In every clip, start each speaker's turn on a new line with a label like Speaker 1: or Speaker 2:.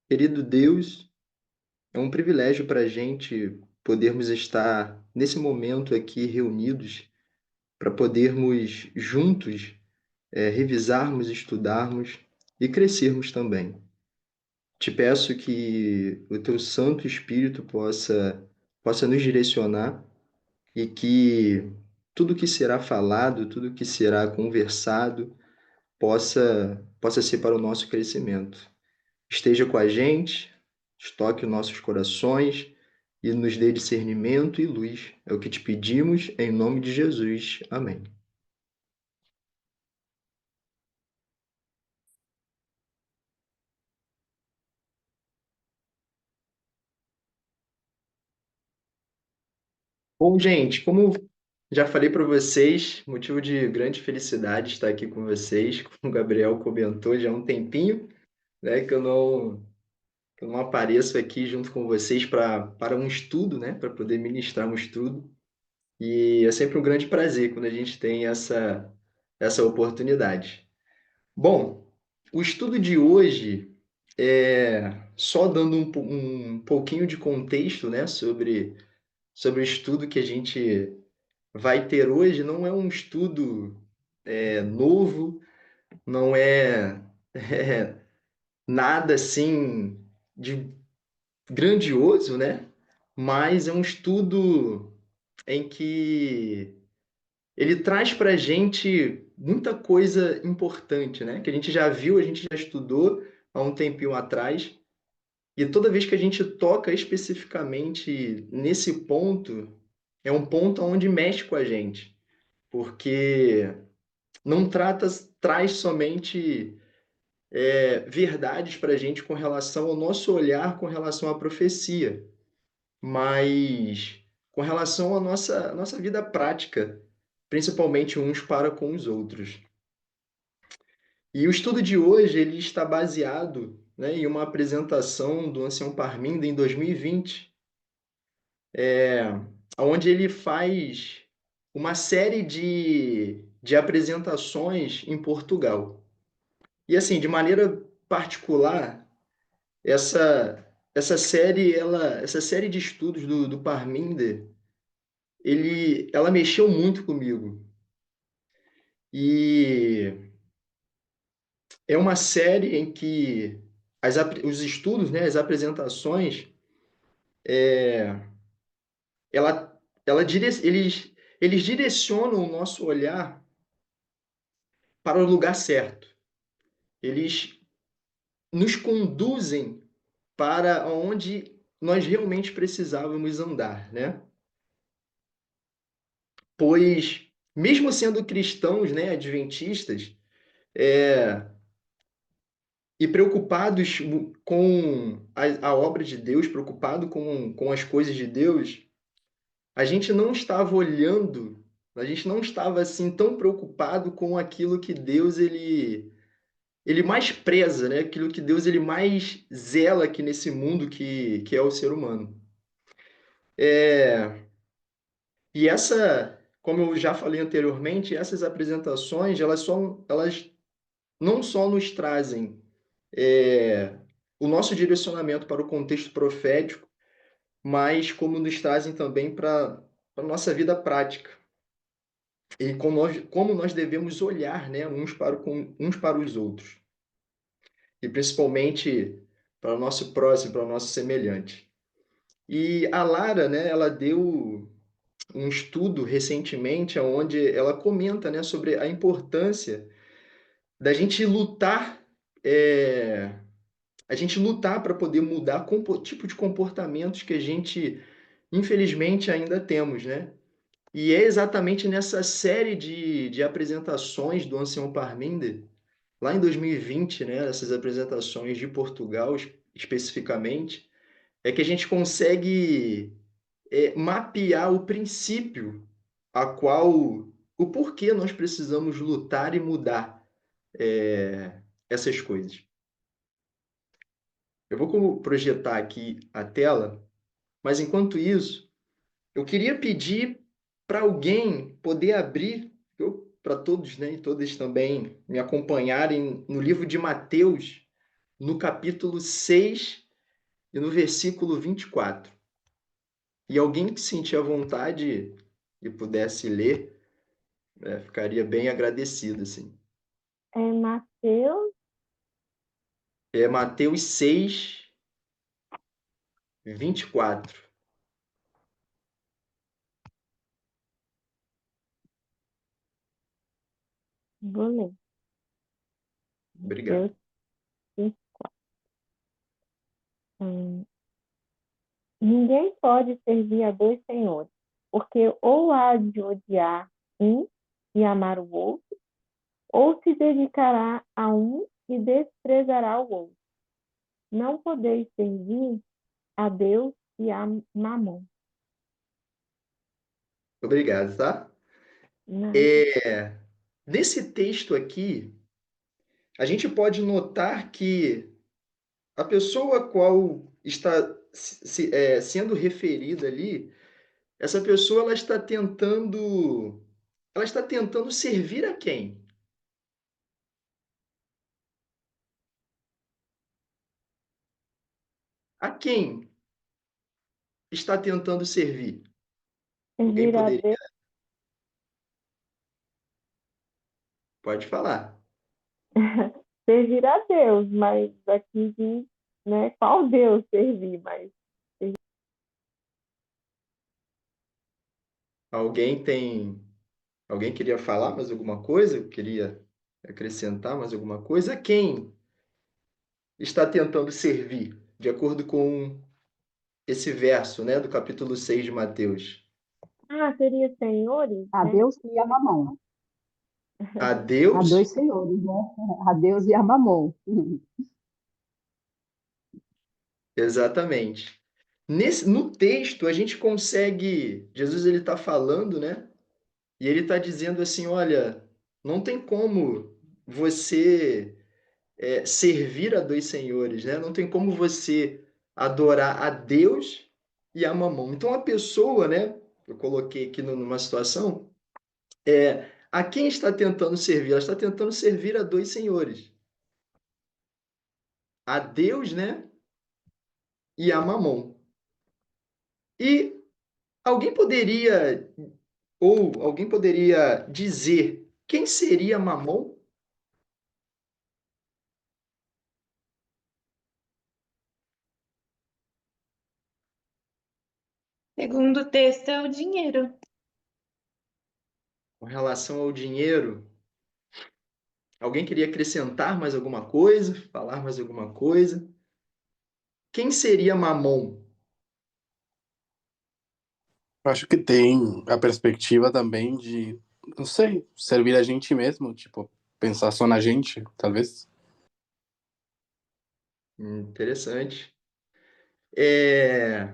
Speaker 1: Querido Deus, é um privilégio para a gente podermos estar nesse momento aqui reunidos, para podermos juntos revisarmos, estudarmos e crescermos também. Te peço que o teu Santo Espírito possa nos direcionar e que tudo que será falado, tudo que será conversado, possa ser para o nosso crescimento. Esteja com a gente, toque os nossos corações e nos dê discernimento e luz. É o que te pedimos, em nome de Jesus. Amém. Bom, gente, como já falei para vocês, motivo de grande felicidade estar aqui com vocês. Como o Gabriel comentou, já há um tempinho, né, que eu não apareço aqui junto com vocês para um estudo, né, para poder ministrar um estudo. E é sempre um grande prazer quando a gente tem essa oportunidade. Bom, o estudo de hoje só dando um pouquinho de contexto, né, sobre o estudo que a gente vai ter hoje, não é um estudo novo, não é nada assim de grandioso, né? Mas é um estudo em que ele traz para a gente muita coisa importante, né? Que a gente já viu, a gente já estudou há um tempinho atrás. E toda vez que a gente toca especificamente nesse ponto, é um ponto onde mexe com a gente, porque não traz somente verdades para a gente com relação ao nosso olhar com relação à profecia, mas com relação à nossa vida prática, principalmente uns para com os outros. E o estudo de hoje ele está baseado, né, em uma apresentação do Ancião Parminder em 2020, onde ele faz uma série de apresentações em Portugal. E assim, de maneira particular, essa série de estudos do Parminder, ela mexeu muito comigo. E é uma série em que os estudos, né, as apresentações, ela eles direcionam o nosso olhar para o lugar certo. Eles nos conduzem para onde nós realmente precisávamos andar, né? Pois, mesmo sendo cristãos, né, adventistas, é, e preocupados com a obra de Deus, preocupado com as coisas de Deus, a gente não estava olhando, a gente não estava assim tão preocupado com aquilo que Deus ele mais preza, né? Aquilo que Deus ele mais zela aqui nesse mundo que é o ser humano. É, e como eu já falei anteriormente, essas apresentações, elas não só nos trazem é, o nosso direcionamento para o contexto profético, mas como nos trazem também para a nossa vida prática. E como nós devemos olhar, né, uns para os outros. E principalmente para o nosso próximo, para o nosso semelhante. E a Lara, né, ela deu um estudo recentemente onde ela comenta, né, sobre a importância da gente lutar, a gente lutar para poder mudar o tipo de comportamentos que a gente, infelizmente, ainda temos, né? E é exatamente nessa série de apresentações do Ancião Parminder, lá em 2020, né, essas apresentações de Portugal especificamente, é que a gente consegue mapear o princípio a qual o porquê nós precisamos lutar e mudar essas coisas. Eu vou projetar aqui a tela, mas enquanto isso, eu queria pedir para alguém poder abrir, para todos, né, e todas também me acompanharem no livro de Mateus, no capítulo 6 e no versículo 24. E alguém que sentir a vontade e pudesse ler, ficaria bem agradecido, assim.
Speaker 2: É Mateus,
Speaker 1: É Mateus 6, 24.
Speaker 2: vou ler.
Speaker 1: Obrigado.
Speaker 2: Mateus 5. Hum, Ninguém pode servir a dois senhores, porque ou há de odiar um e amar o outro, ou se dedicará a um e desprezará o outro. Não podeis servir a Deus e a Mamon.
Speaker 1: Obrigado, tá?
Speaker 2: Nada.
Speaker 1: É, nesse texto aqui, a gente pode notar que a pessoa a qual está sendo referida ali, essa pessoa ela está tentando servir a quem? A quem está tentando servir? Alguém
Speaker 2: Servir a
Speaker 1: poderia,
Speaker 2: Deus,
Speaker 1: pode falar.
Speaker 2: servir a Deus, mas aqui diz, né, qual Deus servir, mas
Speaker 1: Alguém tem, alguém queria falar mais alguma coisa? Queria acrescentar mais alguma coisa? A quem está tentando servir, de acordo com esse verso, né, do capítulo 6 de Mateus?
Speaker 2: seria senhores,
Speaker 3: A
Speaker 2: né?
Speaker 3: Deus e a Mamon.
Speaker 1: A
Speaker 3: Há
Speaker 1: Deus.
Speaker 3: dois senhores, né? A Deus e a Mamon.
Speaker 1: Exatamente. No texto, a gente consegue. Jesus ele está falando, né? E ele está dizendo assim: olha, não tem como você servir a dois senhores, né? Não tem como você adorar a Deus e a Mamon. Então, a pessoa, né? Eu coloquei aqui numa situação, a quem está tentando servir? Ela está tentando servir a dois senhores: a Deus, né? E a Mamon. E alguém poderia dizer quem seria Mamon?
Speaker 4: Segundo o texto, é o dinheiro.
Speaker 1: Com relação ao dinheiro? Alguém queria acrescentar mais alguma coisa? Falar mais alguma coisa? Quem seria Mamon?
Speaker 5: Acho que tem a perspectiva também de, não sei, servir a gente mesmo, tipo, pensar só na gente, talvez.
Speaker 1: Interessante. É,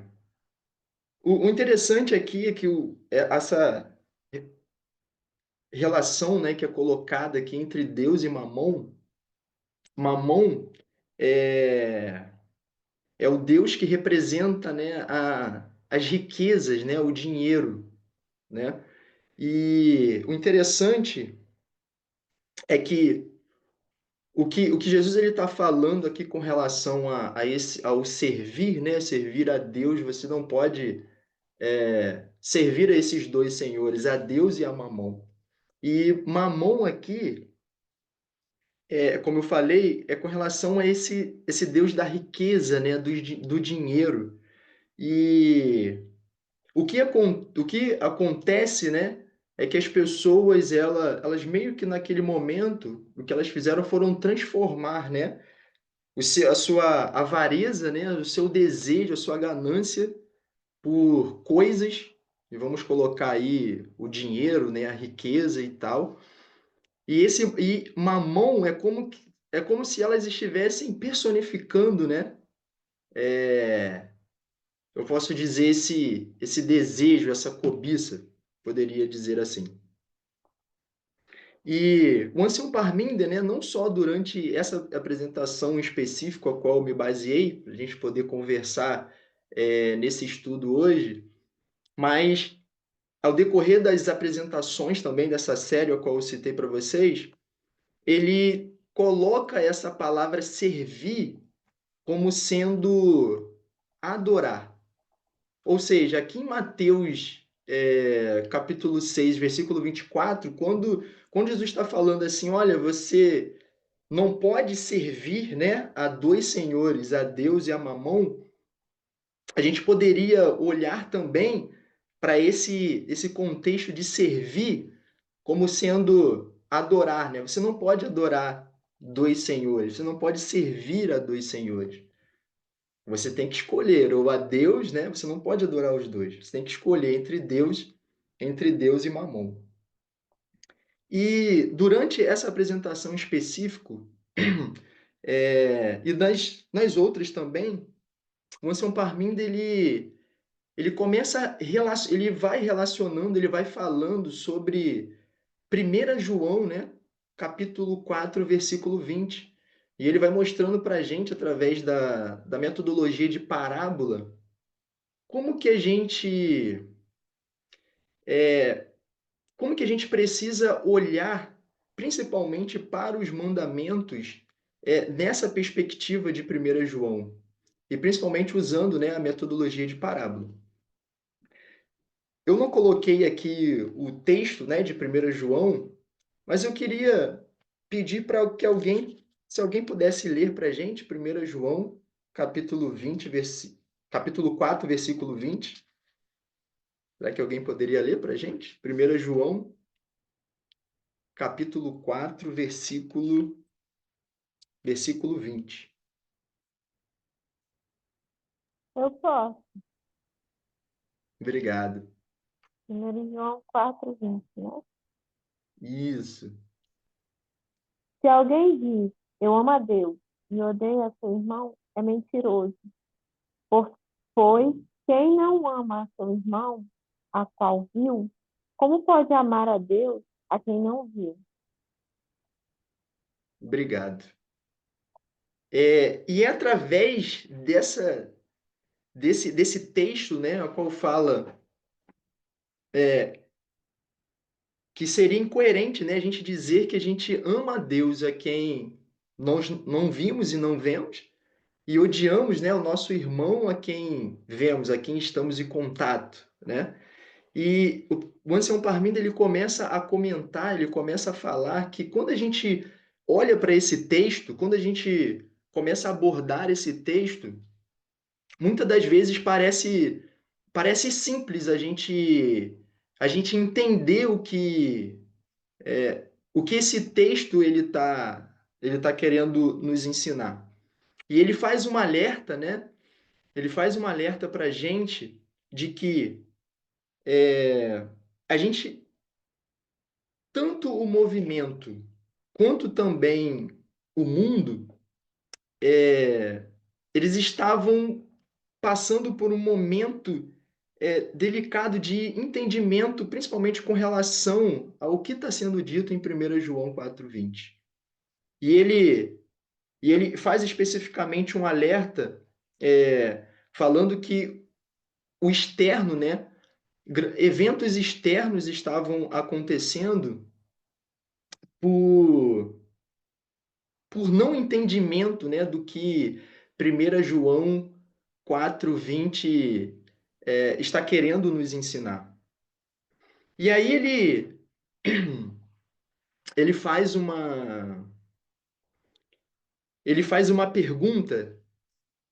Speaker 1: o interessante aqui é que essa relação, né, que é colocada aqui entre Deus e Mamon, Mamon é, é o Deus que representa, né, as riquezas, né, o dinheiro, né? E o interessante é que o que Jesus ele está falando aqui com relação ao servir, né? Servir a Deus, você não pode servir a esses dois senhores, a Deus e a Mamon. E Mamon aqui, como eu falei, é com relação a esse Deus da riqueza, né? Do dinheiro. E o que acontece, né, é que as pessoas, elas meio que naquele momento, o que elas fizeram foram transformar, né, a sua avareza, né, o seu desejo, a sua ganância por coisas, e vamos colocar aí o dinheiro, né, a riqueza e tal. E Mamon é como se elas estivessem personificando, né, eu posso dizer esse desejo, essa cobiça, poderia dizer assim. E o Ansel Parminder, né, não só durante essa apresentação específica a qual eu me baseei, para a gente poder conversar nesse estudo hoje, mas ao decorrer das apresentações também dessa série a qual eu citei para vocês, ele coloca essa palavra servir como sendo adorar. Ou seja, aqui em Mateus, capítulo 6, versículo 24, quando Jesus está falando assim, olha, você não pode servir, né, a dois senhores, a Deus e a Mamon, a gente poderia olhar também para esse contexto de servir como sendo adorar, né? Você não pode adorar dois senhores, você não pode servir a dois senhores. Você tem que escolher ou a Deus, né? Você não pode adorar os dois. Você tem que escolher entre Deus e Mamon. E durante essa apresentação em específico, e nas outras também, o Anselmo Parminder, ele começa, ele vai relacionando, ele vai falando sobre 1 João, né? Capítulo 4, versículo 20. E ele vai mostrando para a gente, através da metodologia de parábola, como que a gente como que a gente precisa olhar principalmente para os mandamentos nessa perspectiva de 1 João, e principalmente usando, né, a metodologia de parábola. Eu não coloquei aqui o texto, né, de 1 João, mas eu queria pedir para que alguém, se alguém pudesse ler para a gente 1 João, capítulo 20, capítulo 4, versículo 20. Será que alguém poderia ler para a gente? 1 João, capítulo 4, versículo 20.
Speaker 2: Eu posso.
Speaker 1: Obrigado.
Speaker 2: 1 João 4:20, né?
Speaker 1: Isso.
Speaker 2: Se alguém diz, eu amo a Deus e odeia seu irmão, é mentiroso. Pois quem não ama a seu irmão, a qual viu, como pode amar a Deus a quem não viu?
Speaker 1: Obrigado. E é através desse texto, né, a qual fala que seria incoerente, né, a gente dizer que a gente ama a Deus a quem nós não vimos e não vemos, e odiamos, né, o nosso irmão a quem vemos, a quem estamos em contato, né? E o Anselmo Parminder, ele começa a comentar, ele começa a falar que quando a gente olha para esse texto, quando a gente começa a abordar esse texto, muitas das vezes parece simples a gente entender o que esse texto ele tá querendo nos ensinar. E ele faz um alerta, né? Ele faz um alerta para a gente de que a gente, tanto o movimento quanto também o mundo, eles estavam passando por um momento delicado de entendimento, principalmente com relação ao que está sendo dito em 1 João 4,20. E ele faz especificamente um alerta falando que o externo, né, eventos externos estavam acontecendo por, por não entendimento, né, do que 1 João 4,20 está querendo nos ensinar. E aí ele faz uma ele faz uma pergunta,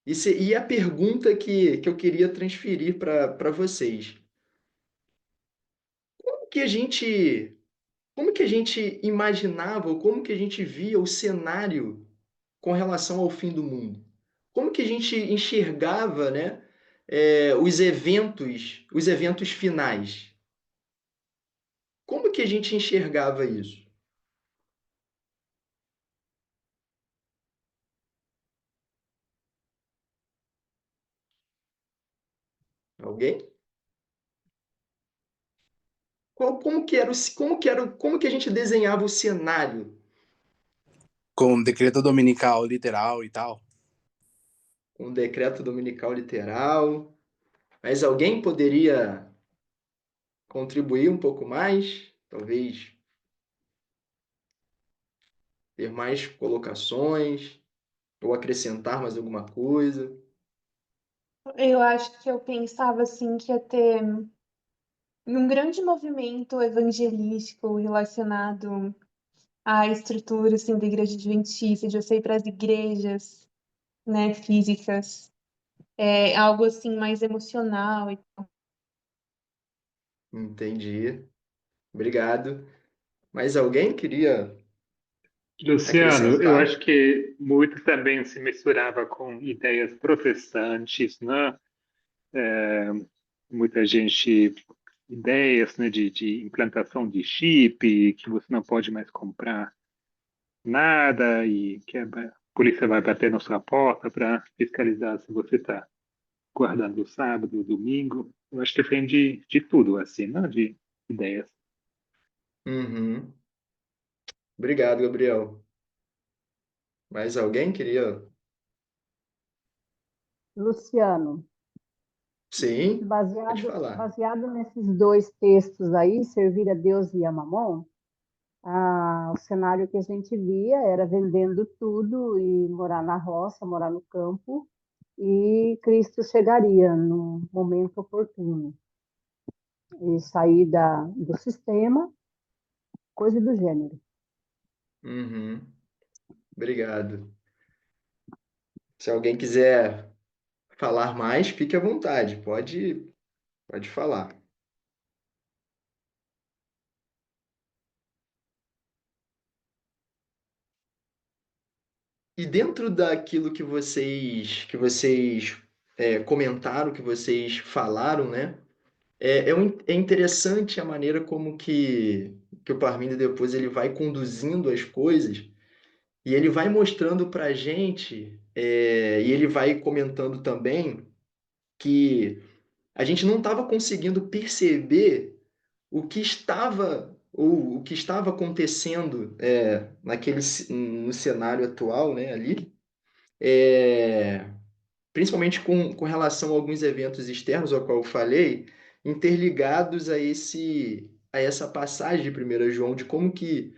Speaker 1: e a pergunta que eu queria transferir para vocês. Como que a gente como que a gente imaginava, ou como que a gente via o cenário com relação ao fim do mundo? Como que a gente enxergava, né, os eventos finais? Como que a gente enxergava isso? Alguém? Como que a gente desenhava o cenário?
Speaker 5: Com decreto dominical literal e tal.
Speaker 1: Com o decreto dominical literal? Mas alguém poderia contribuir um pouco mais? Talvez ter mais colocações ou acrescentar mais alguma coisa?
Speaker 4: Eu acho que eu pensava assim que ia ter um grande movimento evangelístico relacionado à estrutura assim, da igreja adventista, de você ir para as igrejas, né, físicas, algo assim mais emocional.
Speaker 1: Entendi. Obrigado. Mais alguém queria
Speaker 6: Luciano, eu
Speaker 1: acrescentar?
Speaker 6: acho que muito também se misturava com ideias protestantes, né? É, muita gente, ideias, né, de implantação de chip, que você não pode mais comprar nada e que a polícia vai bater na sua porta para fiscalizar se você está guardando o sábado, o domingo. Eu acho que tem de tudo, assim, né? De ideias.
Speaker 1: Uhum. Obrigado, Gabriel. Mais alguém queria?
Speaker 3: Luciano,
Speaker 1: Sim, pode falar.
Speaker 3: baseado nesses dois textos aí, servir a Deus e a Mamon, o cenário que a gente via era vendendo tudo e morar na roça, morar no campo, e Cristo chegaria no momento oportuno e sair do sistema, coisa do gênero.
Speaker 1: Uhum. Obrigado. Se alguém quiser falar mais, fique à vontade. Pode falar. E dentro daquilo que vocês comentaram, que vocês falaram, né? É interessante a maneira como que o Parmênides depois ele vai conduzindo as coisas e ele vai mostrando para a gente, e ele vai comentando também que a gente não estava conseguindo perceber o que estava acontecendo no cenário atual, né, ali, é, principalmente com relação a alguns eventos externos, ao qual eu falei, interligados a essa passagem de 1 João, de como que,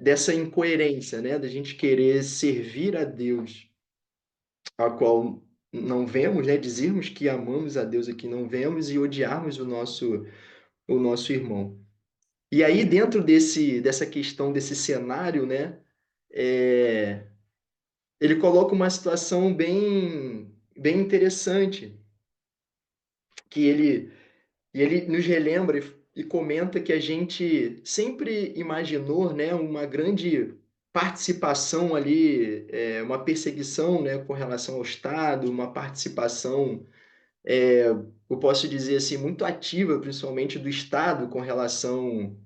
Speaker 1: dessa incoerência, né, da gente querer servir a Deus, a qual não vemos, né, dizermos que amamos a Deus a quem não vemos e odiarmos o nosso irmão. E aí, dentro dessa questão, desse cenário, né, é, ele coloca uma situação bem interessante, que ele nos relembra e comenta que a gente sempre imaginou, né, uma grande participação ali, uma perseguição, né, com relação ao Estado, uma participação, eu posso dizer assim, muito ativa, principalmente do Estado, com relação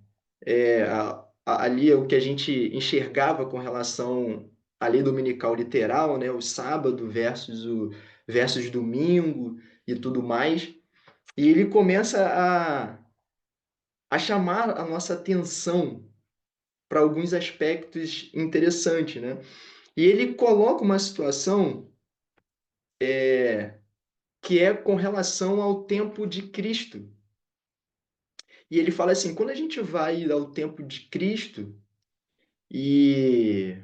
Speaker 1: ali o que a gente enxergava com relação à lei dominical literal, né, o sábado versus domingo e tudo mais. E ele começa a chamar a nossa atenção para alguns aspectos interessantes, né? E ele coloca uma situação que é com relação ao tempo de Cristo. E ele fala assim, quando a gente vai ao tempo de Cristo e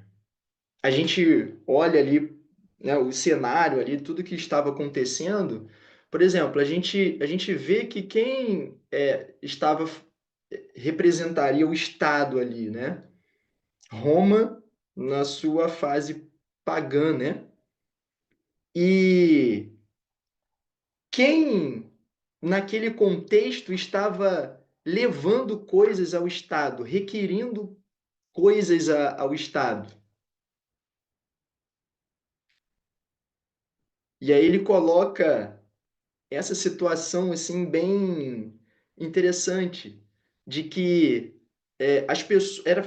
Speaker 1: a gente olha ali, né, o cenário ali, tudo que estava acontecendo, por exemplo, a gente vê que quem representaria o Estado ali, né? Roma na sua fase pagã, né? E quem naquele contexto estava levando coisas ao Estado, requerindo coisas ao Estado. E aí ele coloca essa situação assim bem interessante de que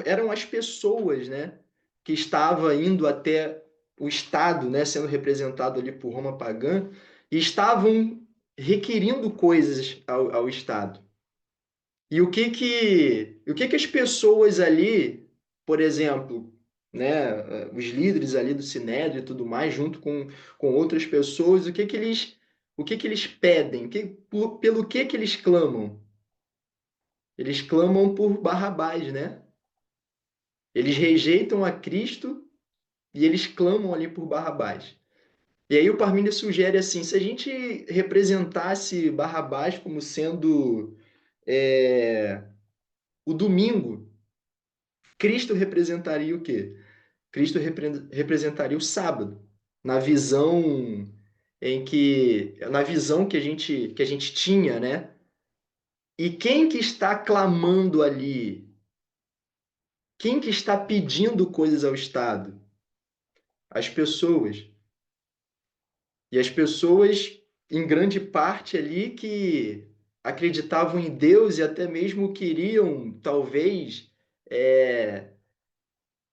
Speaker 1: eram as pessoas, né, que estavam indo até o Estado, né, sendo representado ali por Roma pagã, e estavam requerindo coisas ao Estado. E o que que as pessoas ali, por exemplo, né, os líderes ali do Sinédrio e tudo mais, junto com outras pessoas, o que que eles pedem? Pelo que eles clamam? Eles clamam por Barrabás, né? Eles rejeitam a Cristo e eles clamam ali por Barrabás. E aí o Parmênides sugere assim, se a gente representasse Barrabás como sendo o domingo, Cristo representaria o quê? Cristo representaria o sábado, na visão na visão que a gente tinha, né? E quem que está clamando ali? Quem que está pedindo coisas ao Estado? As pessoas. E as pessoas, em grande parte ali, que acreditavam em Deus e até mesmo queriam, talvez, é,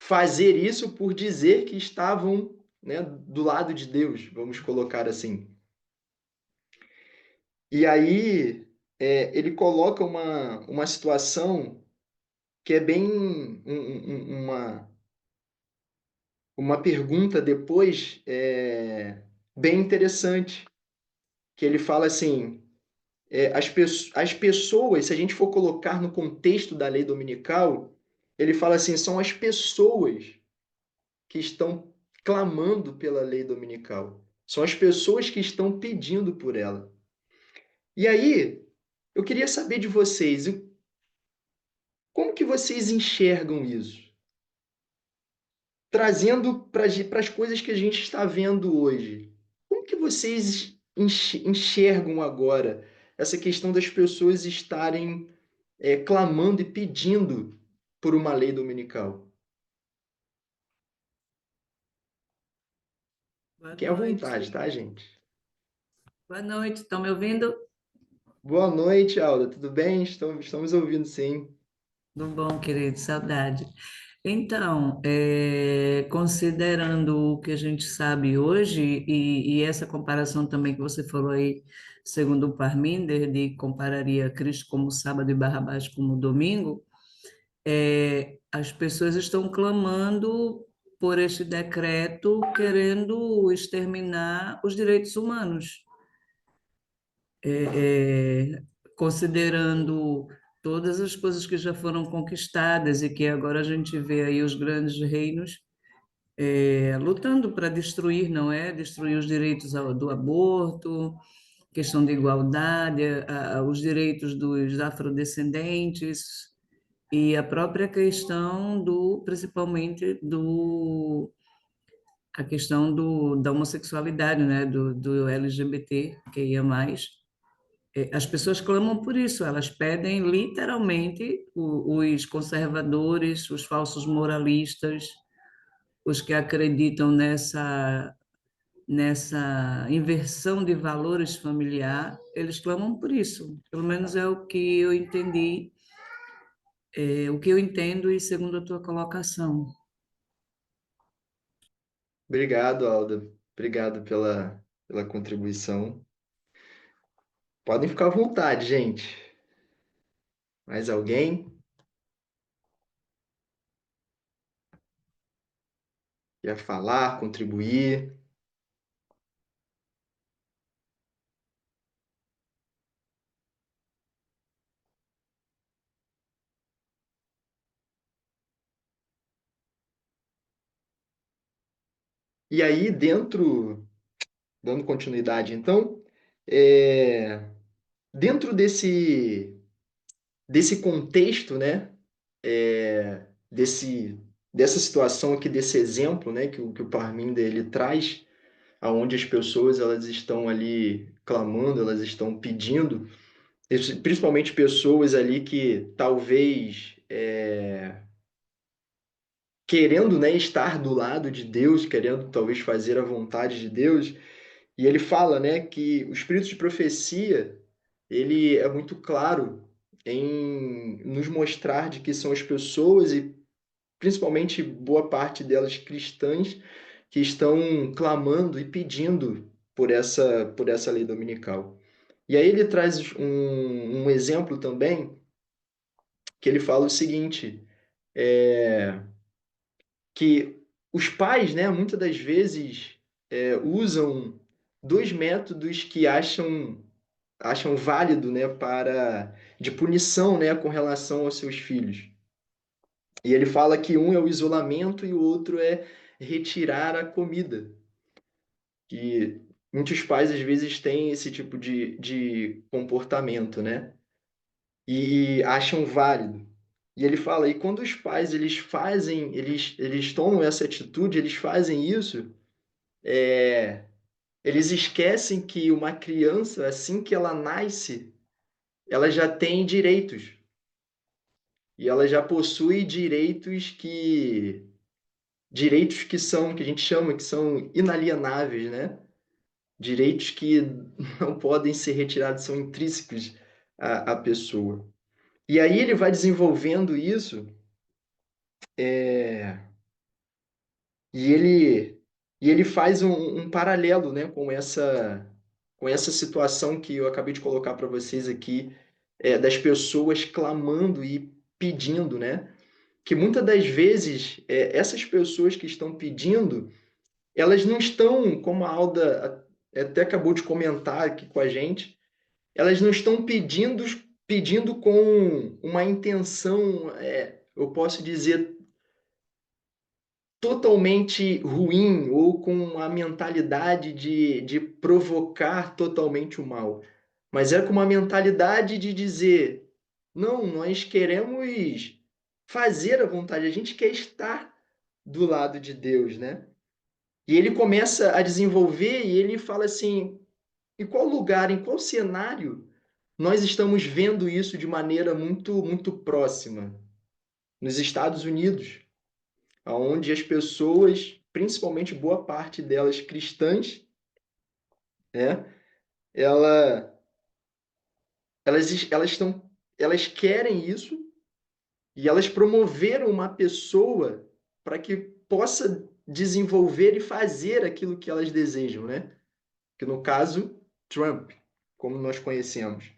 Speaker 1: fazer isso por dizer que estavam, né, do lado de Deus, vamos colocar assim. E aí ele coloca uma situação que é bem uma pergunta depois bem interessante, que ele fala assim, as pessoas, se a gente for colocar no contexto da lei dominical, ele fala assim, são as pessoas que estão clamando pela lei dominical. São as pessoas que estão pedindo por ela. E aí, eu queria saber de vocês, como que vocês enxergam isso? Trazendo para as coisas que a gente está vendo hoje. Como que vocês enxergam agora essa questão das pessoas estarem clamando e pedindo por uma lei dominical?
Speaker 7: Boa
Speaker 1: Fiquem à vontade,
Speaker 7: noite.
Speaker 1: tá, gente?
Speaker 7: Boa noite, estão me ouvindo?
Speaker 1: Boa noite, Alda. Tudo bem? Estamos ouvindo, sim.
Speaker 7: Tudo bom, querido? Saudade. Então, considerando o que a gente sabe hoje, e essa comparação também que você falou aí, segundo o Parminder, de compararia Cristo como sábado e Barrabás como domingo, as pessoas estão clamando por este decreto, querendo exterminar os direitos humanos. Considerando todas as coisas que já foram conquistadas e que agora a gente vê aí os grandes reinos lutando para destruir, não é? Destruir os direitos do aborto, questão de igualdade, os direitos dos afrodescendentes e a própria questão principalmente a questão da homossexualidade, né? Do LGBT, que ia mais. As pessoas clamam por isso, elas pedem literalmente os conservadores, os falsos moralistas, os que acreditam nessa inversão de valores familiar, eles clamam por isso. Pelo menos é o que eu entendi, o que eu entendo e segundo a tua colocação.
Speaker 1: Obrigado, Alda. Obrigado pela contribuição. Podem ficar à vontade, gente. Mais alguém quer falar, contribuir? E aí, dando continuidade, então, dentro desse contexto, né, dessa situação aqui, desse exemplo, né, que o Parminder ele traz, aonde as pessoas elas estão ali clamando, elas estão pedindo, principalmente pessoas ali que talvez querendo, né, estar do lado de Deus, querendo talvez fazer a vontade de Deus, e ele fala, né, que o espírito de profecia, ele é muito claro em nos mostrar de que são as pessoas e principalmente boa parte delas cristãs que estão clamando e pedindo por essa lei dominical. E aí ele traz um exemplo também que ele fala o seguinte, que os pais, né, muitas das vezes usam dois métodos que acham válido, né, de punição, né, com relação aos seus filhos. E ele fala que um é o isolamento e o outro é retirar a comida. Que muitos pais, às vezes, têm esse tipo de comportamento, né? E acham válido. E ele fala, e quando os pais eles tomam essa atitude, eles fazem isso, eles esquecem que uma criança, assim que ela nasce, ela já tem direitos. E ela já possui direitos que são, que a gente chama, que são inalienáveis, né? Direitos que não podem ser retirados, são intrínsecos à pessoa. E aí ele vai desenvolvendo isso, e ele faz um paralelo, né, com essa situação que eu acabei de colocar para vocês aqui, das pessoas clamando e pedindo, né? Que muitas das vezes essas pessoas que estão pedindo, elas não estão, como a Alda até acabou de comentar aqui com a gente, elas não estão pedindo com uma intenção, eu posso dizer, totalmente ruim ou com a mentalidade de provocar totalmente o mal, mas é com uma mentalidade de dizer: não, nós queremos fazer a vontade, a gente quer estar do lado de Deus, né? E ele começa a desenvolver e ele fala assim: em qual lugar, em qual cenário nós estamos vendo isso de maneira muito próxima? Nos Estados Unidos, onde as pessoas, principalmente boa parte delas cristãs, né, ela, elas querem isso e elas promoveram uma pessoa para que possa desenvolver e fazer aquilo que elas desejam, né? Que no caso, Trump, como nós conhecemos.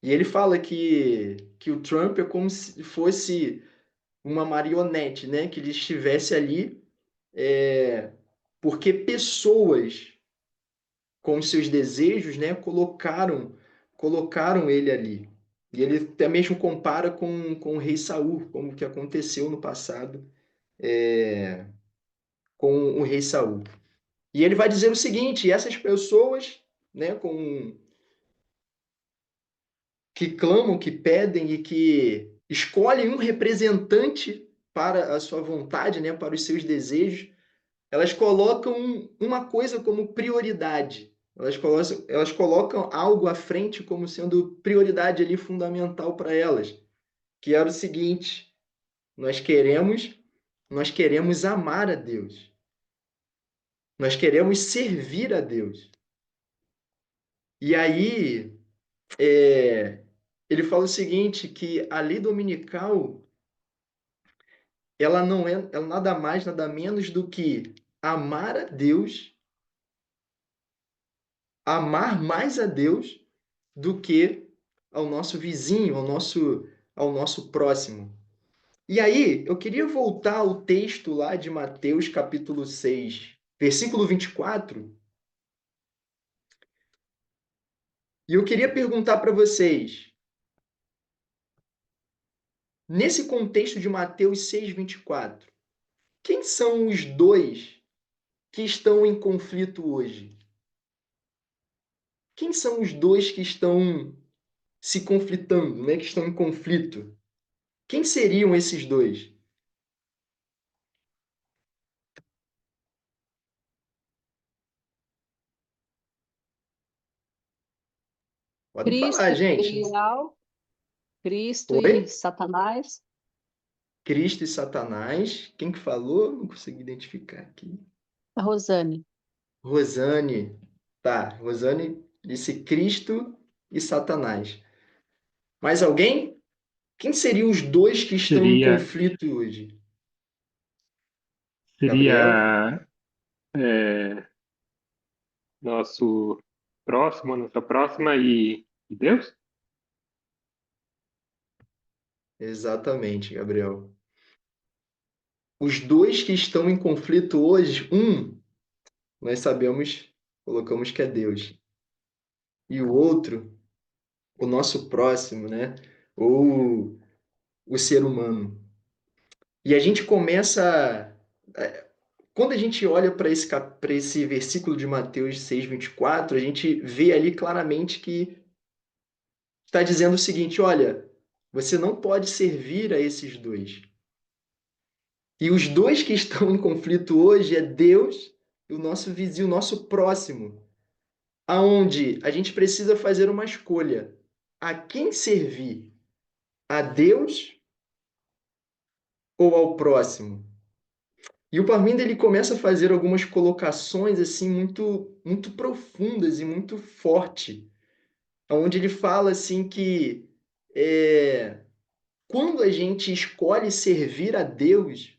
Speaker 1: E ele fala que o Trump é como se fosse uma marionete, né? Que ele estivesse ali porque pessoas com seus desejos, né, colocaram ele ali. E ele até mesmo compara com o rei Saul, como que aconteceu no passado com o rei Saul. E ele vai dizer o seguinte: essas pessoas, né, que clamam, que pedem e que escolhem um representante para a sua vontade, né, para os seus desejos, elas colocam uma coisa como prioridade. Elas colocam algo à frente como sendo prioridade ali fundamental para elas, que era o seguinte: nós queremos, nós queremos amar a Deus. Nós queremos servir a Deus. E aí, ele fala o seguinte, que a lei dominical, ela não é, ela nada mais, nada menos do que amar a Deus, amar mais a Deus do que ao nosso vizinho, ao nosso próximo. E aí, eu queria voltar ao texto lá de Mateus, capítulo 6, versículo 24, e eu queria perguntar para vocês, nesse contexto de Mateus 6, 24, quem são os dois que estão em conflito hoje? Quem são os dois que estão se conflitando, né? Que estão em conflito? Quem seriam esses dois? Podem falar,
Speaker 3: Cristo e
Speaker 1: gente.
Speaker 3: Belial, Cristo e
Speaker 1: Oi?
Speaker 3: Satanás.
Speaker 1: Cristo e Satanás. Quem que falou? Não consegui identificar aqui.
Speaker 3: A Rosane.
Speaker 1: Rosane. Tá, Rosane disse Cristo e Satanás. Mais alguém? Quem seriam os dois que estão em
Speaker 6: Seria,
Speaker 1: conflito hoje? Gabriel?
Speaker 6: seria é, nosso próximo, nossa próxima e Deus?
Speaker 1: Exatamente, Gabriel. Os dois que estão em conflito hoje, nós sabemos, colocamos que é Deus. E o outro, o nosso próximo, né? Ou o ser humano. E a gente começa. Quando a gente olha para esse versículo de Mateus 6:24, a gente vê ali claramente que está dizendo o seguinte: olha, você não pode servir a esses dois. E os dois que estão em conflito hoje é Deus e o nosso vizinho, o nosso próximo, aonde a gente precisa fazer uma escolha: a quem servir? A Deus ou ao próximo? E o Parminder ele começa a fazer algumas colocações assim muito profundas e muito forte, onde ele fala assim que quando a gente escolhe servir a Deus,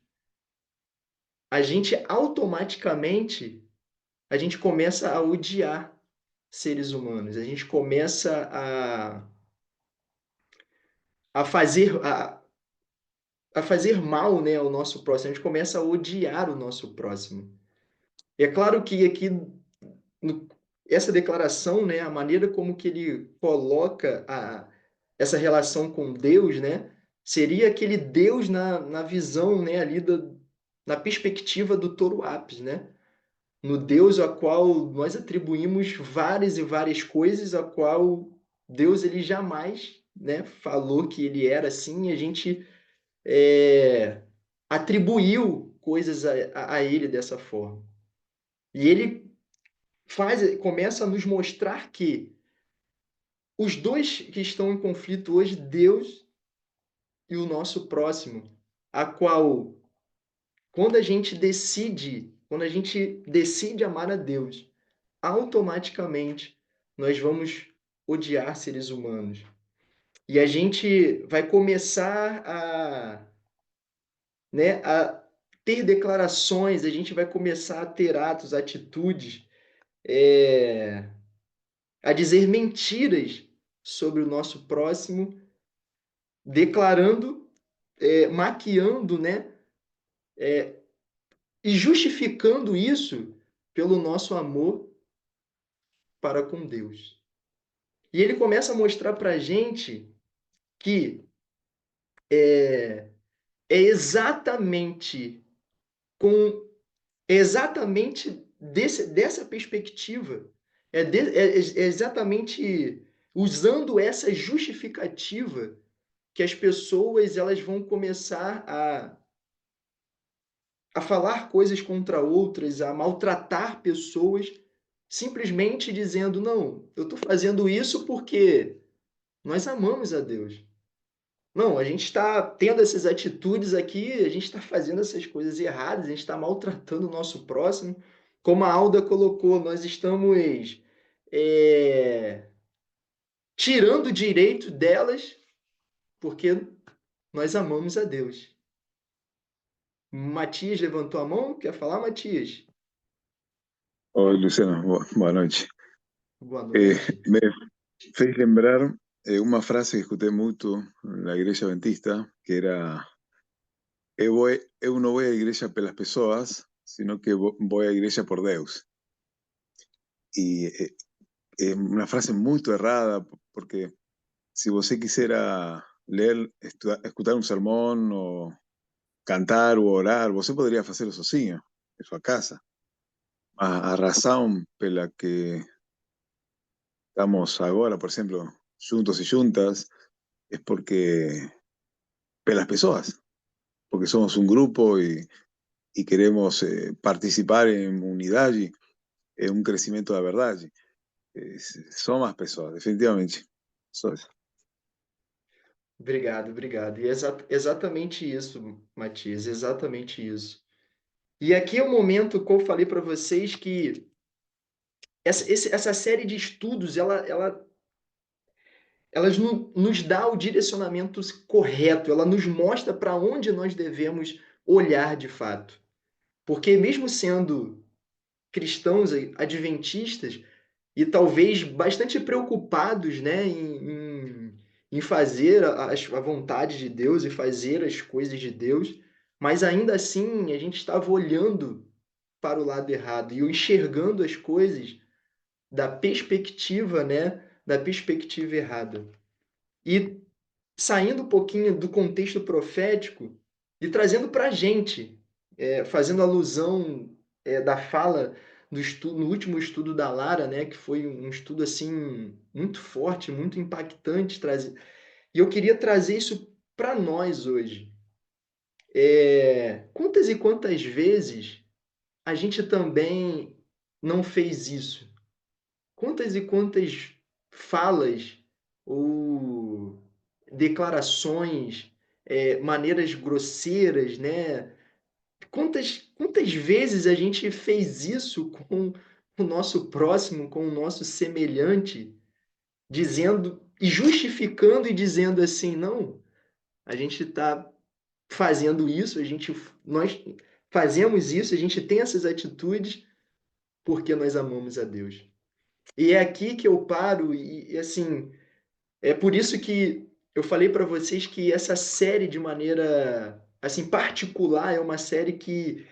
Speaker 1: a gente automaticamente a gente começa a odiar seres humanos, a gente começa a fazer a fazer mal, né, ao nosso próximo, a gente começa a odiar o nosso próximo. E é claro que aqui no, essa declaração, né, a maneira como que ele coloca essa relação com Deus, né, seria aquele Deus na visão, né, ali na perspectiva do Touro Apis, né, no Deus a qual nós atribuímos várias e várias coisas, a qual Deus ele jamais, né, falou que ele era assim, e a gente atribuiu coisas a ele dessa forma. E ele começa a nos mostrar que os dois que estão em conflito hoje, Deus e o nosso próximo, a qual quando a gente decide amar a Deus, automaticamente nós vamos odiar seres humanos. E a gente vai começar a ter declarações, a gente vai começar a ter atos, atitudes, a dizer mentiras sobre o nosso próximo, declarando, maquiando, né, e justificando isso pelo nosso amor para com Deus. E ele começa a mostrar para a gente que é exatamente com exatamente dessa perspectiva, é exatamente usando essa justificativa que as pessoas elas vão começar a falar coisas contra outras, a maltratar pessoas, simplesmente dizendo: não, eu estou fazendo isso porque nós amamos a Deus. Não, a gente está tendo essas atitudes aqui, a gente está fazendo essas coisas erradas, a gente está maltratando o nosso próximo. Como a Alda colocou, nós estamos tirando o direito delas porque nós amamos a Deus. Matias levantou a mão, quer falar, Matias?
Speaker 8: Oi, Luciano, boa noite.
Speaker 1: Boa
Speaker 8: Eh,
Speaker 1: noite.
Speaker 8: me fez lembrar uma frase que escutei muito na igreja adventista, que era: eu não vou à igreja pelas pessoas, sino que vou à igreja por Deus. E é uma frase muito errada, porque se você quisera ler, escutar um sermão, ou cantar ou orar, você poderia fazê-lo sozinho, em sua casa. A razão pela que estamos agora, por exemplo, juntos e juntas, es porque pelas pessoas, porque somos un grupo y queremos participar en unidad y en un crecimiento de verdad. Somos más pessoas, definitivamente. Só isso.
Speaker 1: Obrigado, obrigado. E é exatamente isso, Matias, exatamente isso. E aqui é o momento que eu falei para vocês que essa série de estudos, elas nos dá o direcionamento correto, ela nos mostra para onde nós devemos olhar de fato. Porque mesmo sendo cristãos adventistas e talvez bastante preocupados, né, em fazer a vontade de Deus e fazer as coisas de Deus, mas ainda assim a gente estava olhando para o lado errado e enxergando as coisas da perspectiva, né, da perspectiva errada. E saindo um pouquinho do contexto profético, E trazendo para a gente, fazendo alusão da fala no último estudo da Lara, né, que foi um estudo assim muito forte, muito impactante, e eu queria trazer isso para nós hoje. Quantas e quantas vezes a gente também não fez isso? Quantas e quantas falas ou declarações, maneiras grosseiras, né? Quantas vezes a gente fez isso com o nosso próximo, com o nosso semelhante, dizendo e justificando e dizendo assim, não, a gente está fazendo isso, nós fazemos isso, a gente tem essas atitudes porque nós amamos a Deus. E é aqui que eu paro e assim, é por isso que eu falei para vocês que essa série de maneira assim particular é uma série que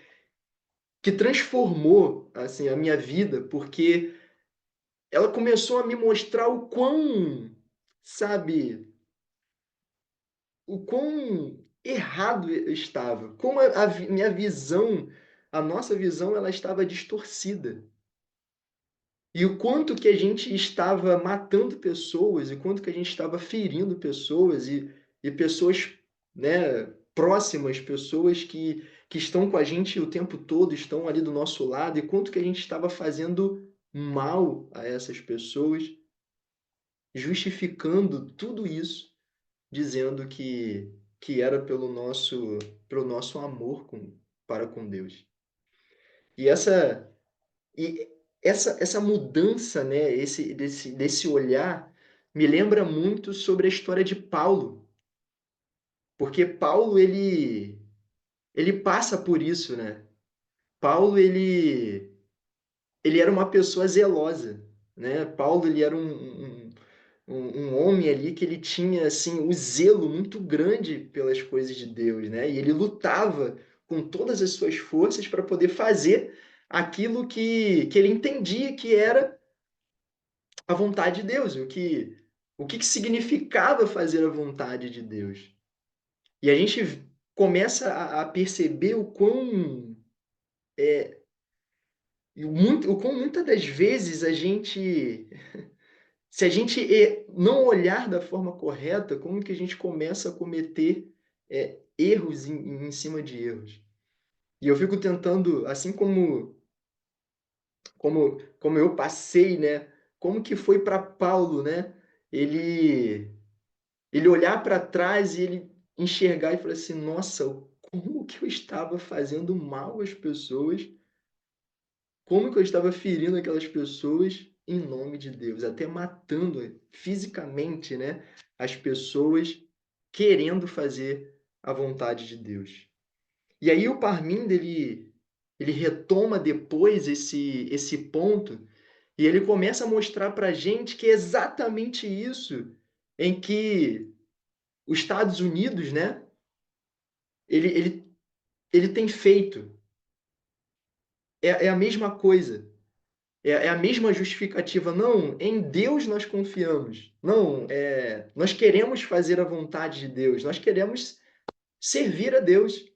Speaker 1: transformou assim a minha vida, porque ela começou a me mostrar o quão, sabe, o quão errado eu estava, como minha visão, a nossa visão, ela estava distorcida. E o quanto que a gente estava matando pessoas, e quanto que a gente estava ferindo pessoas, e pessoas, né, próximas, pessoas que estão com a gente o tempo todo, estão ali do nosso lado, e quanto que a gente estava fazendo mal a essas pessoas, justificando tudo isso, dizendo que era pelo nosso amor para com Deus. E e essa mudança, né, desse olhar, me lembra muito sobre a história de Paulo, porque Paulo ele passa por isso, né? Paulo ele era uma pessoa zelosa, né? Paulo ele era um homem ali que ele tinha assim o zelo muito grande pelas coisas de Deus, né? E ele lutava com todas as suas forças para poder fazer aquilo que ele entendia que era a vontade de Deus, o que significava fazer a vontade de Deus. E a gente começa a perceber o quão muitas das vezes se a gente não olhar da forma correta, como que a gente começa a cometer erros em cima de erros. E eu fico tentando, assim como eu passei, né? Como que foi para Paulo, né? Ele ele olhar para trás e ele enxergar e falar assim, nossa, como que eu estava fazendo mal às pessoas, como que eu estava ferindo aquelas pessoas em nome de Deus, até matando fisicamente, né, as pessoas querendo fazer a vontade de Deus. E aí o Parminder, ele retoma depois esse ponto e ele começa a mostrar para a gente que é exatamente isso em que os Estados Unidos, né, ele, ele, ele tem feito. É a mesma coisa. É a mesma justificativa. Não, em Deus nós confiamos. Não, nós queremos fazer a vontade de Deus. Nós queremos servir a Deus.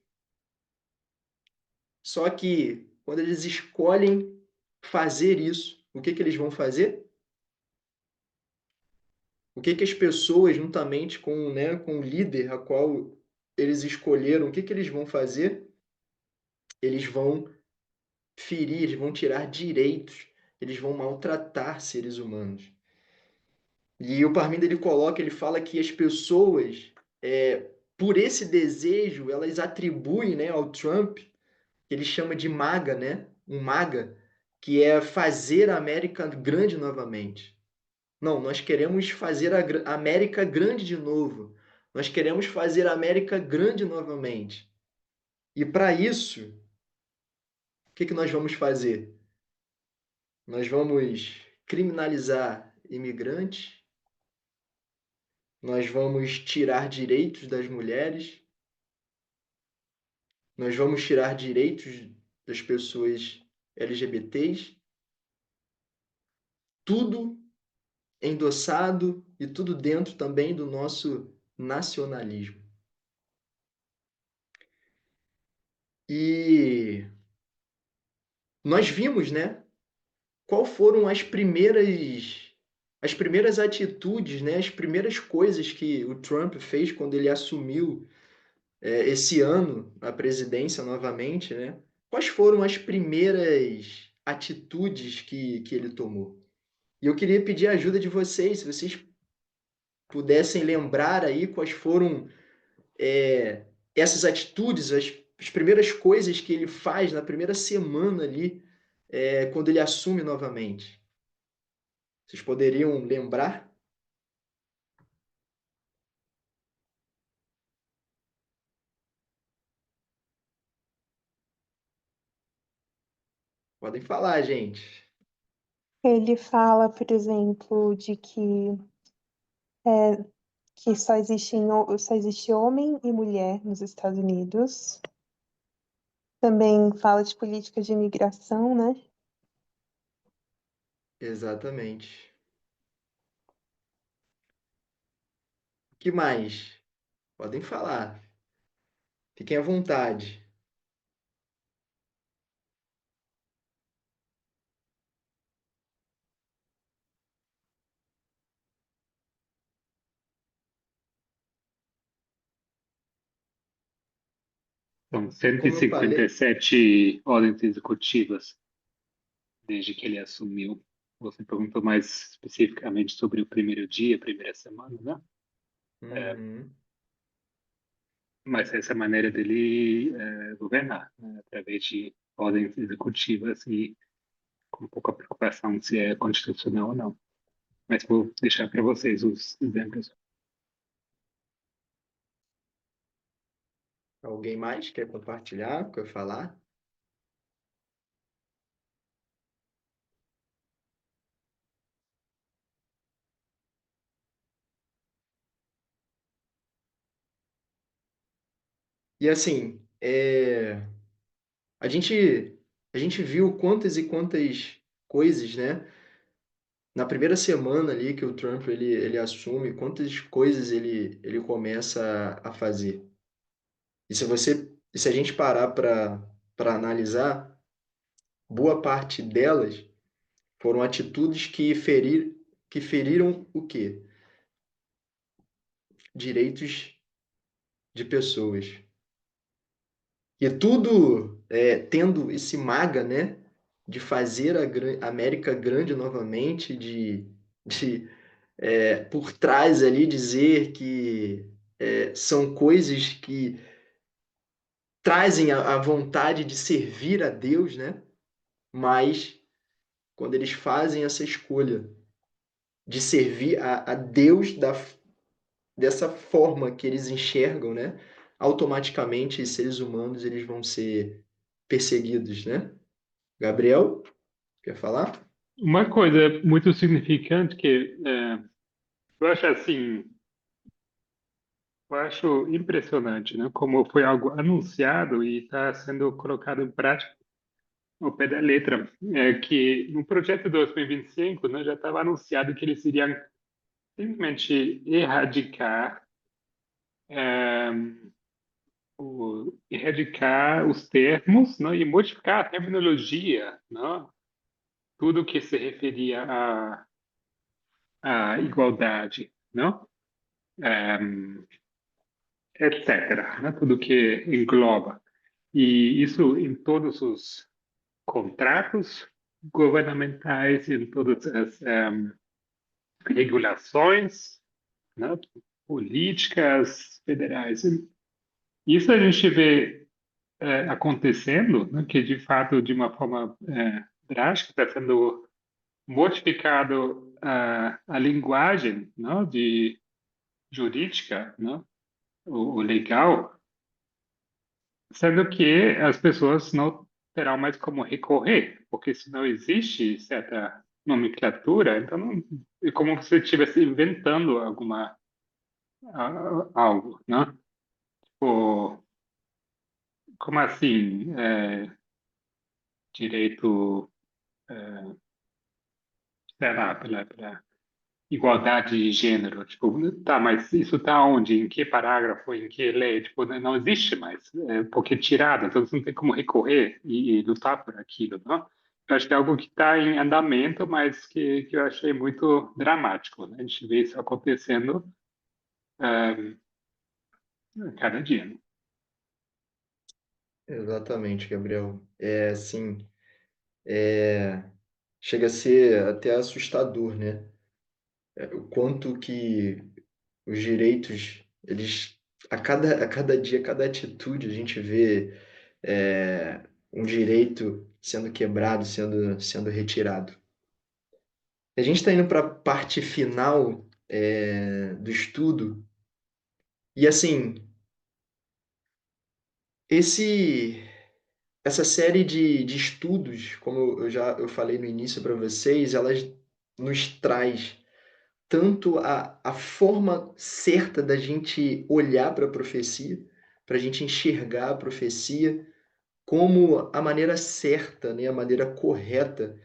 Speaker 1: Só que quando eles escolhem fazer isso, o que eles vão fazer? O que as pessoas, juntamente com, né, com o líder a qual eles escolheram, o que eles vão fazer? Eles vão ferir, eles vão tirar direitos, eles vão maltratar seres humanos. E o Parminder ele coloca, ele fala que as pessoas, por esse desejo, elas atribuem, né, ao Trump, que ele chama de MAGA, né, um MAGA, que é fazer a América grande novamente. Não, nós queremos fazer a América grande de novo. Nós queremos fazer a América grande novamente. E para isso, o que nós vamos fazer? Nós vamos criminalizar imigrantes, nós vamos tirar direitos das mulheres, nós vamos tirar direitos das pessoas LGBTs, tudo endossado e tudo dentro também do nosso nacionalismo. E nós vimos, né, qual foram as primeiras atitudes, né, as primeiras coisas que o Trump fez quando ele assumiu esse ano a presidência novamente, né? Quais foram as primeiras atitudes que ele tomou? E eu queria pedir a ajuda de vocês, se vocês pudessem lembrar aí quais foram essas atitudes, as primeiras coisas que ele faz na primeira semana ali, quando ele assume novamente. Vocês poderiam lembrar? Podem falar, gente.
Speaker 4: Ele fala, por exemplo, de que só existe homem e mulher nos Estados Unidos. Também fala de política de imigração, né?
Speaker 1: Exatamente. O que mais? Podem falar. Fiquem à vontade.
Speaker 6: São
Speaker 1: Como eu falei,
Speaker 6: 157 ordens executivas desde que ele assumiu. Você perguntou mais especificamente sobre o primeiro dia, a primeira semana, né?
Speaker 1: uhum,
Speaker 6: Mas essa é a maneira dele governar, né? Através de ordens executivas e com pouca preocupação se é constitucional ou não. Mas vou deixar para vocês os exemplos.
Speaker 1: alguém mais quer compartilhar, quer falar? E assim, a gente, a gente viu quantas e quantas coisas, né? Na primeira semana ali que o Trump ele assume, quantas coisas ele começa a fazer. E se a gente parar para analisar, boa parte delas foram atitudes que feriram o quê? Direitos de pessoas. E tudo tendo esse maga, né, de fazer a América grande novamente, de por trás ali dizer que são coisas que trazem a vontade de servir a Deus, né? Mas quando eles fazem essa escolha de servir a Deus dessa forma que eles enxergam, né? Automaticamente, os seres humanos eles vão ser perseguidos, né? Gabriel, quer falar?
Speaker 6: Uma coisa muito significante que eu acho assim, eu acho impressionante, né? Como foi algo anunciado e está sendo colocado em prática ao pé da letra. É que no projeto 2025, né, já estava anunciado que eles iriam simplesmente erradicar os termos, né, e modificar a terminologia, né? Tudo que se referia à igualdade, não? Etc., né? Tudo que engloba. E isso em todos os contratos governamentais, em todas as regulações, né? Políticas federais. Isso a gente vê acontecendo, né? Que de fato, de uma forma drástica, está sendo modificado a linguagem, né? De jurídica, né? O legal, sendo que as pessoas não terão mais como recorrer, porque se não existe certa nomenclatura, então é como se estivesse inventando algo, né? Ou, como assim, direito, sei lá, igualdade de gênero. Tipo, tá, mas isso tá onde? Em que parágrafo? Em que lei? Tipo, não existe mais, porque é tirado, então você não tem como recorrer e lutar por aquilo, não? Eu acho que é algo que está em andamento, mas que eu achei muito dramático, né? A gente vê isso acontecendo cada dia, né?
Speaker 1: Exatamente, Gabriel. É assim, chega a ser até assustador, né? O quanto que os direitos, eles, a cada dia, cada atitude, a gente vê um direito sendo quebrado, sendo retirado. A gente está indo para a parte final do estudo, e assim, esse, essa série de estudos, como eu falei no início para vocês, elas nos traz tanto a forma certa da gente olhar para a profecia, para a gente enxergar a profecia, como a maneira certa, né, a maneira correta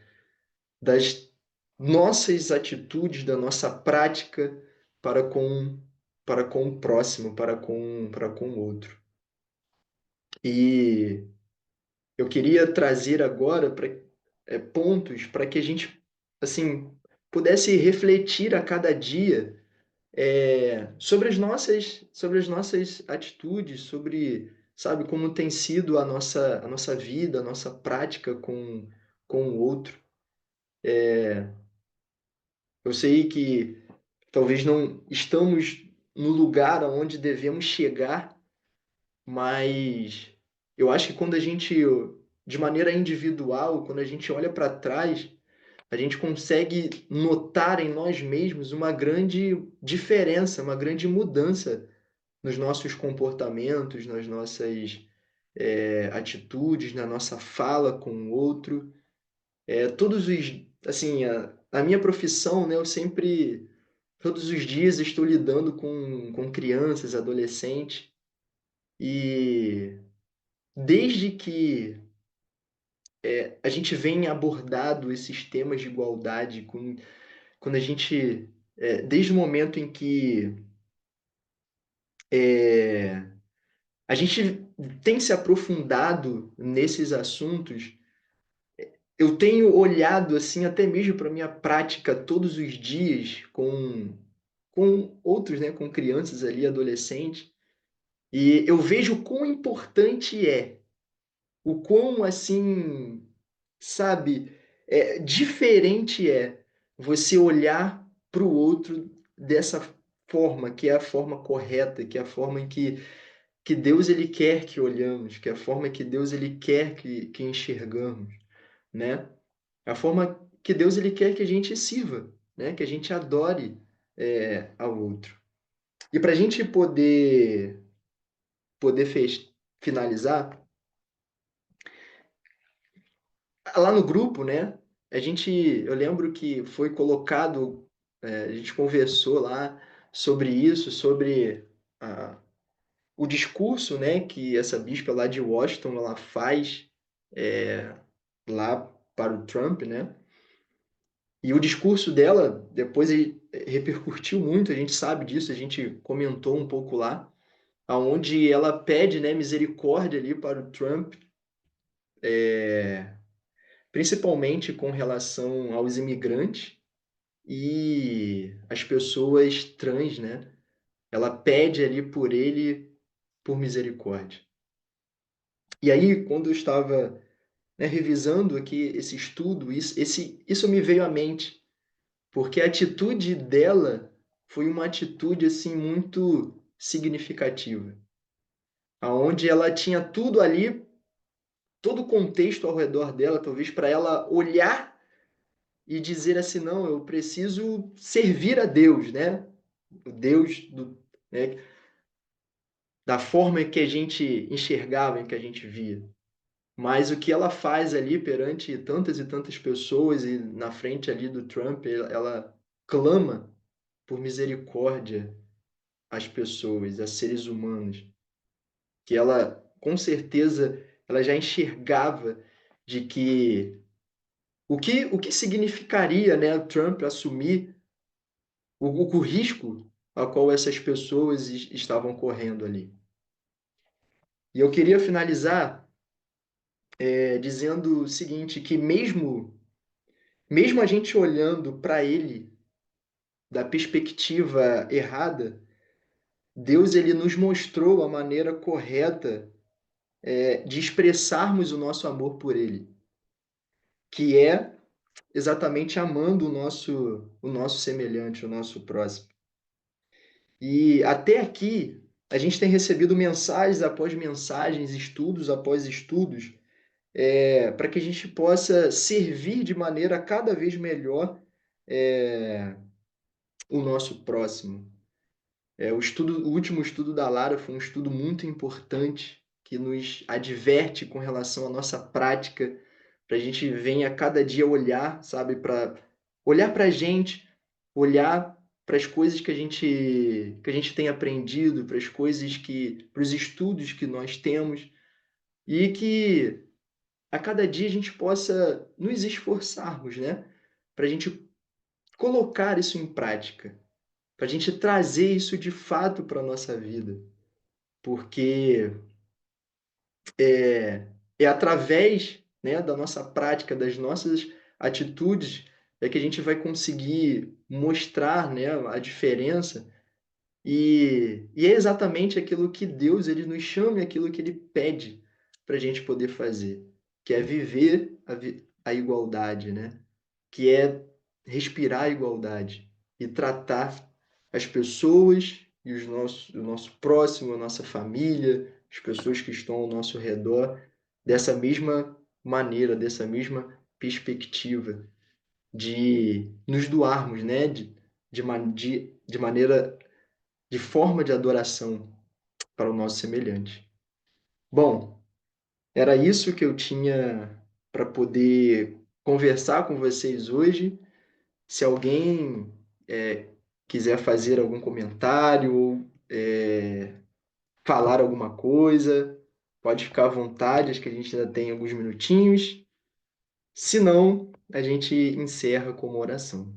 Speaker 1: das nossas atitudes, da nossa prática para com, para com o próximo, para com o outro. E eu queria trazer agora pontos para que a gente assim pudesse refletir a cada dia sobre as nossas atitudes, sobre, sabe, como tem sido a nossa vida, a nossa prática com o outro. Eu sei que talvez não estamos no lugar aonde devemos chegar, mas eu acho que quando a gente, de maneira individual, quando a gente olha para trás, a gente consegue notar em nós mesmos uma grande diferença, uma grande mudança nos nossos comportamentos, nas nossas atitudes, na nossa fala com o outro. Todos os, assim, a minha profissão, né, eu sempre, todos os dias estou lidando com crianças, adolescentes, e desde que a gente vem abordado esses temas de igualdade, quando a gente, desde o momento em que a gente tem se aprofundado nesses assuntos, eu tenho olhado assim até mesmo para minha prática todos os dias com outros, né, com crianças ali, adolescentes, e eu vejo o quão importante o quão assim, sabe, diferente você olhar para o outro dessa forma, que é a forma correta, que é a forma em que Deus ele quer que olhamos, que é a forma que Deus ele quer que enxergamos, né? A forma que Deus ele quer que a gente sirva, né? Que a gente adore ao outro. E para a gente poder finalizar, lá no grupo, né? Eu lembro que foi colocado, a gente conversou lá sobre isso, sobre o discurso, né? Que essa bispa lá de Washington ela faz lá para o Trump, né? E o discurso dela depois repercutiu muito, a gente sabe disso, a gente comentou um pouco lá, aonde ela pede, né, misericórdia ali para o Trump, principalmente com relação aos imigrantes e as pessoas trans, né? Ela pede ali por ele por misericórdia. E aí, quando eu estava, né, revisando aqui esse estudo, isso me veio à mente, porque a atitude dela foi uma atitude assim muito significativa, aonde ela tinha tudo ali, todo o contexto ao redor dela, talvez para ela olhar e dizer assim, não, eu preciso servir a Deus, né? O Deus né, da forma que a gente enxergava, em que a gente via. Mas o que ela faz ali perante tantas e tantas pessoas e na frente ali do Trump, ela clama por misericórdia às pessoas, a seres humanos, que ela com certeza ela já enxergava de que o que significaria, né, o Trump assumir o risco a qual essas pessoas estavam correndo ali. E eu queria finalizar dizendo o seguinte, que mesmo a gente olhando para ele da perspectiva errada, Deus ele nos mostrou a maneira correta de expressarmos o nosso amor por ele, que é exatamente amando o nosso semelhante, o nosso próximo. E até aqui, a gente tem recebido mensagens após mensagens, estudos após estudos, para que a gente possa servir de maneira cada vez melhor o nosso próximo. O último estudo da Lara foi um estudo muito importante que nos adverte com relação à nossa prática, para a gente venha cada dia olhar, sabe, para olhar para a gente, olhar para as coisas que a gente tem aprendido, para as coisas para os estudos que nós temos, e que a cada dia a gente possa nos esforçarmos, né, para a gente colocar isso em prática, para a gente trazer isso de fato para a nossa vida, porque é através, né, da nossa prática, das nossas atitudes, que a gente vai conseguir mostrar, né, a diferença e é exatamente aquilo que Deus ele nos chama e aquilo que ele pede para a gente poder fazer, que é viver a igualdade, né? Que é respirar a igualdade e tratar as pessoas e o nosso próximo, a nossa família, as pessoas que estão ao nosso redor, dessa mesma maneira, dessa mesma perspectiva, de nos doarmos, né? De maneira, de forma de adoração para o nosso semelhante. Bom, era isso que eu tinha para poder conversar com vocês hoje. Se alguém quiser fazer algum comentário ou falar alguma coisa, pode ficar à vontade, acho que a gente ainda tem alguns minutinhos. Se não, a gente encerra com uma oração.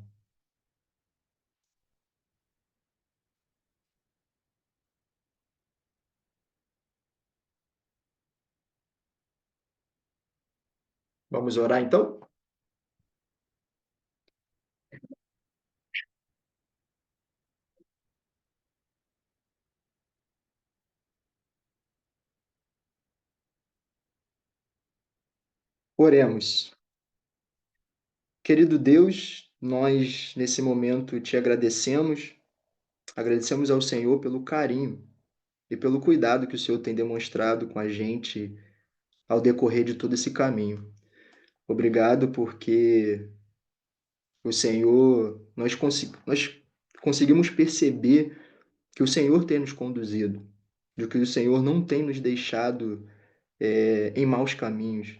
Speaker 1: Vamos orar então? Oremos. Querido Deus, nós nesse momento te agradecemos ao Senhor pelo carinho e pelo cuidado que o Senhor tem demonstrado com a gente ao decorrer de todo esse caminho. Obrigado porque o Senhor, nós conseguimos perceber que o Senhor tem nos conduzido, de que o Senhor não tem nos deixado em maus caminhos,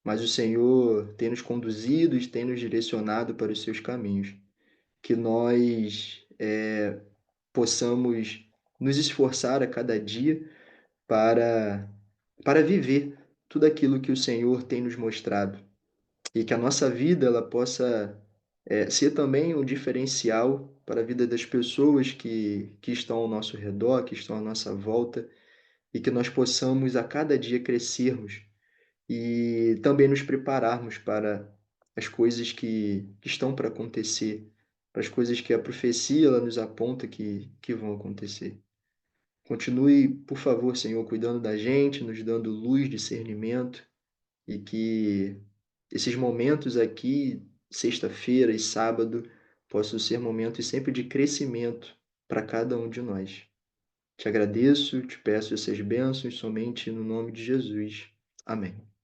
Speaker 1: mas o Senhor tem nos conduzido e tem nos direcionado para os seus caminhos. Que nós possamos nos esforçar a cada dia para, para viver tudo aquilo que o Senhor tem nos mostrado. E que a nossa vida ela possa ser também um diferencial para a vida das pessoas que estão ao nosso redor, que estão à nossa volta, e que nós possamos a cada dia crescermos e também nos prepararmos para as coisas que estão para acontecer, para as coisas que a profecia ela nos aponta que vão acontecer. Continue, por favor, Senhor, cuidando da gente, nos dando luz, discernimento, e que esses momentos aqui, sexta-feira e sábado, possam ser momentos sempre de crescimento para cada um de nós. Te agradeço, te peço essas bênçãos somente no nome de Jesus. Amém.